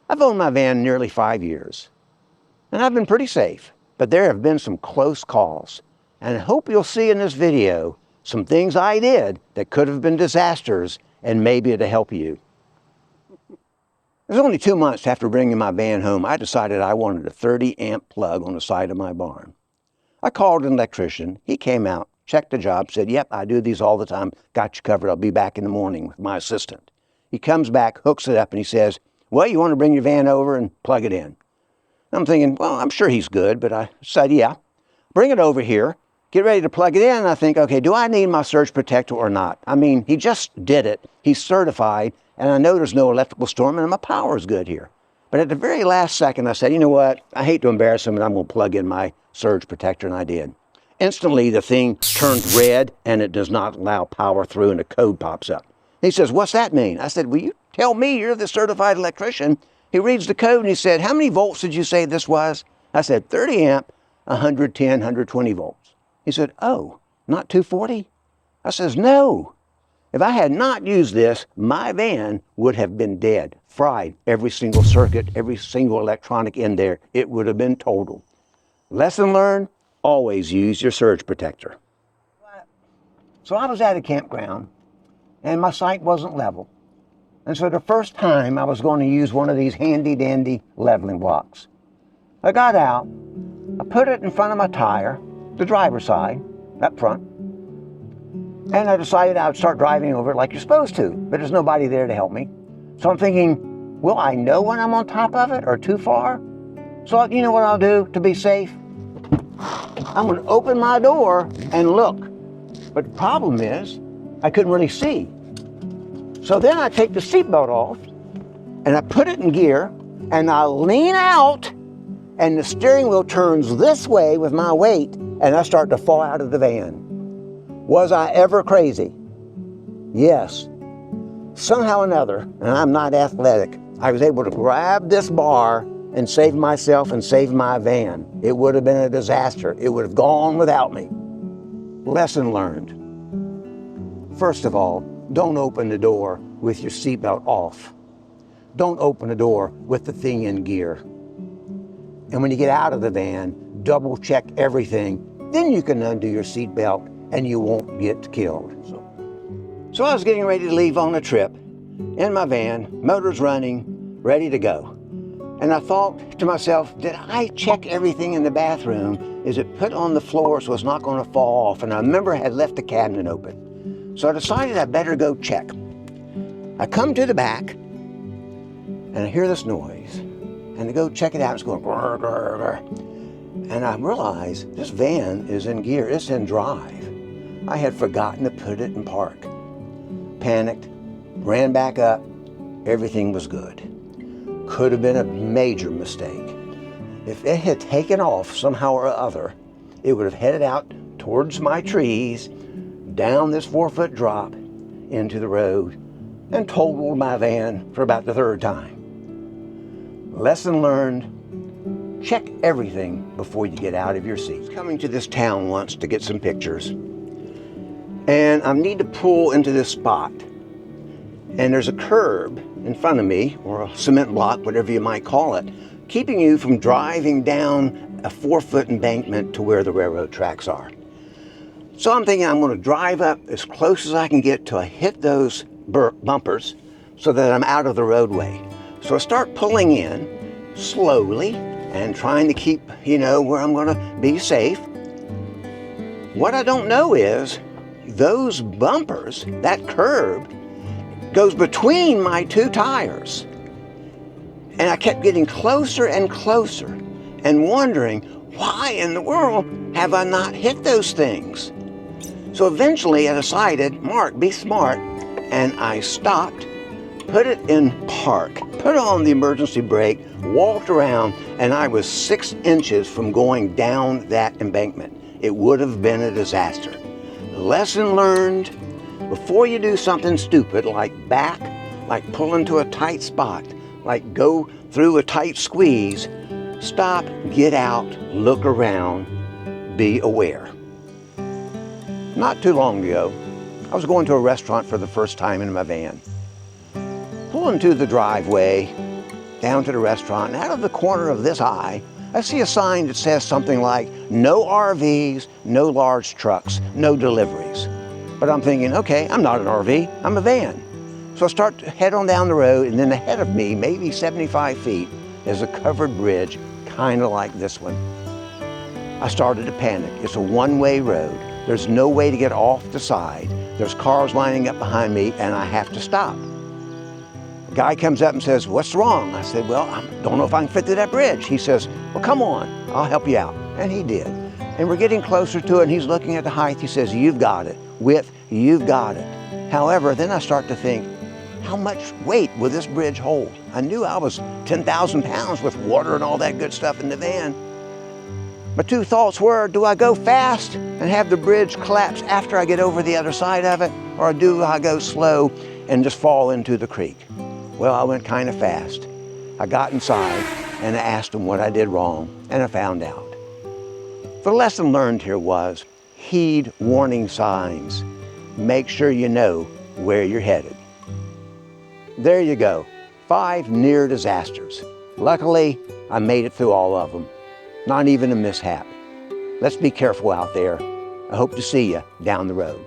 I've owned my van nearly 5 years, and I've been pretty safe, but there have been some close calls. And I hope you'll see in this video some things I did that could have been disasters, and maybe it'll help you. It was only 2 months after bringing my van home, I decided I wanted a 30 amp plug on the side of my barn. I called an electrician. He came out, checked the job, said, "Yep, I do these all the time. Got you covered. I'll be back in the morning with my assistant." He comes back, hooks it up, and he says, "Well, you want to bring your van over and plug it in?" I'm thinking, well, I'm sure he's good, but I said, yeah. Bring it over here, get ready to plug it in, and I think, okay, do I need my surge protector or not? I mean, he just did it. He's certified, and I know there's no electrical storm, and my power is good here. But at the very last second, I said, you know what? I hate to embarrass him, but I'm going to plug in my surge protector, and I did. Instantly, the thing turned red, and it does not allow power through, and a code pops up. He says, "What's that mean?" I said, "Well, you tell me, you're the certified electrician." He reads the code, and he said, "How many volts did you say this was?" I said, 30 amp, 110, 120 volts. He said, "Oh, not 240? I says, "No. If I had not used this, my van would have been dead, fried, every single circuit, every single electronic in there. It would have been total." Lesson learned, always use your surge protector. So I was at a campground, and my site wasn't level. And so the first time I was going to use one of these handy dandy leveling blocks. I got out, I put it in front of my tire, the driver's side, up front, and I decided I would start driving over it like you're supposed to, but there's nobody there to help me. So I'm thinking, will I know when I'm on top of it or too far? So you know what I'll do to be safe? I'm going to open my door and look. But the problem is, I couldn't really see. So then I take the seatbelt off, and I put it in gear, and I lean out, and the steering wheel turns this way with my weight, and I start to fall out of the van. Was I ever crazy? Yes. Somehow or another, and I'm not athletic, I was able to grab this bar and save myself and save my van. It would have been a disaster. It would have gone without me. Lesson learned. First of all, don't open the door with your seatbelt off. Don't open the door with the thing in gear. And when you get out of the van, double check everything. Then you can undo your seatbelt and you won't get killed. So I was getting ready to leave on a trip in my van, motors running, ready to go. And I thought to myself, did I check everything in the bathroom? Is it put on the floor so it's not going to fall off? And I remember I had left the cabinet open. So I decided I better go check. I come to the back, and I hear this noise. And I go check it out, it's going grr, grr, grr. And I realize this van is in gear, it's in drive. I had forgotten to put it in park. Panicked, ran back up, everything was good. Could have been a major mistake. If it had taken off somehow or other, it would have headed out towards my trees, down this 4-foot drop into the road, and totaled my van for about the third time. Lesson learned, check everything before you get out of your seat. I was coming to this town once to get some pictures, and I need to pull into this spot. And there's a curb in front of me, or a cement block, whatever you might call it, keeping you from driving down a 4-foot embankment to where the railroad tracks are. So I'm thinking I'm going to drive up as close as I can get till I hit those bumpers so that I'm out of the roadway. So I start pulling in slowly and trying to keep, where I'm going to be safe. What I don't know is those bumpers, that curb, goes between my two tires. And I kept getting closer and closer and wondering, why in the world have I not hit those things? So eventually I decided, Mark, be smart, and I stopped, put it in park, put on the emergency brake, walked around, and I was 6 inches from going down that embankment. It would have been a disaster. Lesson learned, before you do something stupid like back, like pull into a tight spot, like go through a tight squeeze, stop, get out, look around, be aware. Not too long ago, I was going to a restaurant for the first time in my van. Pull into the driveway, down to the restaurant, and out of the corner of this eye, I see a sign that says something like, no RVs, no large trucks, no deliveries. But I'm thinking, okay, I'm not an RV, I'm a van. So I start to head on down the road, and then ahead of me, maybe 75 feet, is a covered bridge, kind of like this one. I started to panic. It's a one-way road. There's no way to get off the side. There's cars lining up behind me, and I have to stop. A guy comes up and says, what's wrong? I said, well, I don't know if I can fit through that bridge. He says, well, come on, I'll help you out. And he did. And we're getting closer to it, and he's looking at the height. He says, you've got it. Width, you've got it. However, then I start to think, how much weight will this bridge hold? I knew I was 10,000 pounds with water and all that good stuff in the van. My two thoughts were, do I go fast and have the bridge collapse after I get over the other side of it? Or do I go slow and just fall into the creek? Well, I went kind of fast. I got inside and I asked him what I did wrong, and I found out. The lesson learned here was, heed warning signs. Make sure you know where you're headed. There you go, 5 near disasters. Luckily, I made it through all of them. Not even a mishap. Let's be careful out there. I hope to see you down the road.